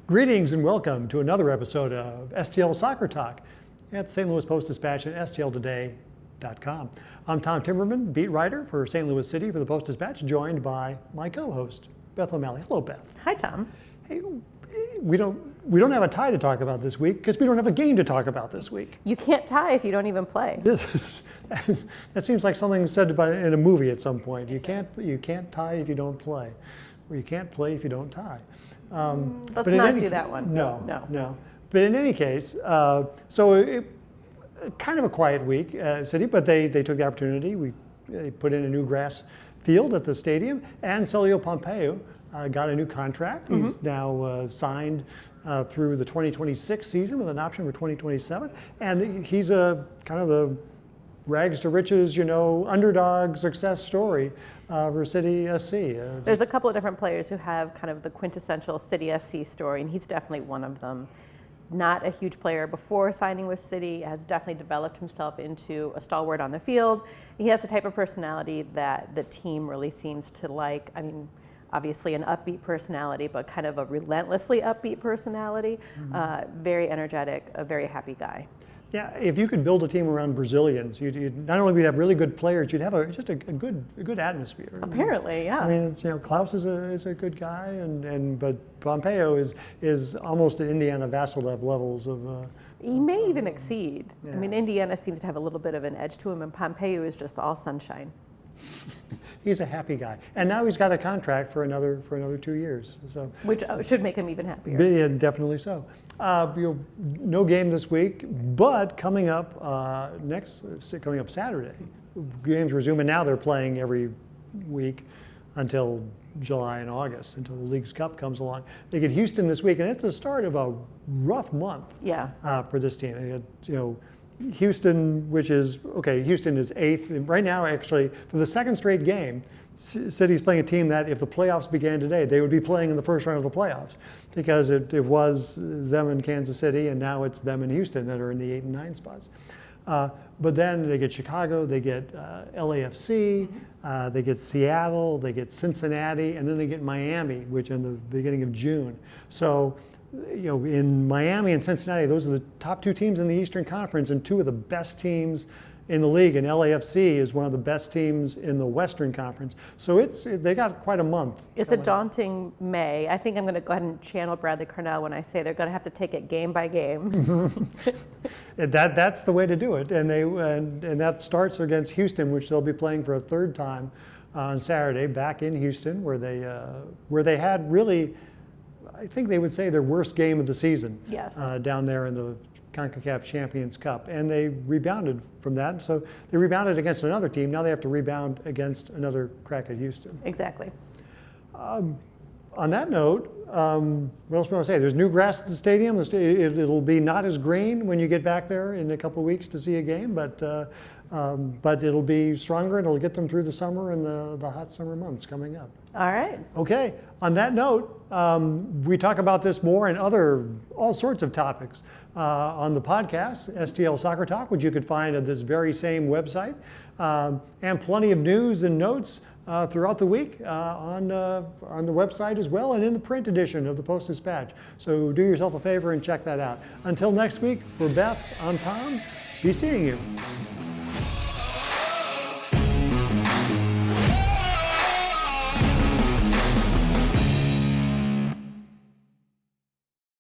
Greetings and welcome to another episode of STL Soccer Talk at the St. Louis Post-Dispatch and stltoday.com. I'm Tom Timmermann, beat writer for St. Louis City for the Post-Dispatch, joined by my co-host, Beth O'Malley. Hello, Beth. Hi, Tom. Hey, we don't have a tie to talk about this week because we don't have a game to talk about this week. You can't tie if you don't even play. That seems like something said in a movie at some point. You can't tie if you don't play, or you can't play if you don't tie. Let's not do that one. No. But in any case, kind of a quiet week, City, but they took the opportunity. They put in a new grass field at the stadium, and Celio Pompeu got a new contract. He's now signed through the 2026 season with an option for 2027, and he's a kind of the rags to riches, underdog success story for City SC. There's a couple of different players who have kind of the quintessential City SC story, and he's definitely one of them. Not a huge player before signing with City, has definitely developed himself into a stalwart on the field. He has the type of personality that the team really seems to like. I mean, obviously an upbeat personality, but kind of a relentlessly upbeat personality. Very energetic, a very happy guy. Yeah, if you could build a team around Brazilians, you'd not only would you have really good players, you'd have just a good atmosphere. Apparently, yeah. I mean, Klaus is a good guy, but Pompeo is almost at Indiana Vassilev levels of. He may even exceed. Yeah. I mean, Indiana seems to have a little bit of an edge to him, and Pompeo is just all sunshine. He's a happy guy, and now he's got a contract for another 2 years. So, which should make him even happier. Yeah, definitely so. No game this week, but coming up Saturday, games resume, and now they're playing every week until July and August, until the League's Cup comes along. They get Houston this week, and it's the start of a rough month. Yeah. For this team. They had, Houston, Houston is 8th. Right now, actually, for the second straight game, City's playing a team that if the playoffs began today, they would be playing in the first round of the playoffs, because it was them in Kansas City, and now it's them in Houston that are in the 8 and 9 spots. But then they get Chicago, they get LAFC, they get Seattle, they get Cincinnati, and then they get Miami, which in the beginning of June. So, in Miami and Cincinnati, those are the top 2 teams in the Eastern Conference and 2 of the best teams in the league. And LAFC is one of the best teams in the Western Conference. So they got quite a month. It's a daunting May. I think I'm going to go ahead and channel Bradley Cornell when I say they're going to have to take it game by game. That's the way to do it. And that starts against Houston, which they'll be playing for a third time on Saturday, back in Houston, where they had really, I think they would say, their worst game of the season. Yes. Down there in the CONCACAF Champions Cup, and they rebounded from that. So they rebounded against another team. Now they have to rebound against another crack at Houston. Exactly. On that note, what else do I want to say? There's new grass at the stadium. It'll be not as green when you get back there in a couple of weeks to see a game, but it'll be stronger, and it'll get them through the summer and the hot summer months coming up. All right. Okay. On that note, we talk about this more and all sorts of topics on the podcast, STL Soccer Talk, which you could find at this very same website, and plenty of news and notes throughout the week on the website as well, and in the print edition of the Post-Dispatch. So do yourself a favor and check that out. Until next week, for Beth, I'm Tom. Be seeing you.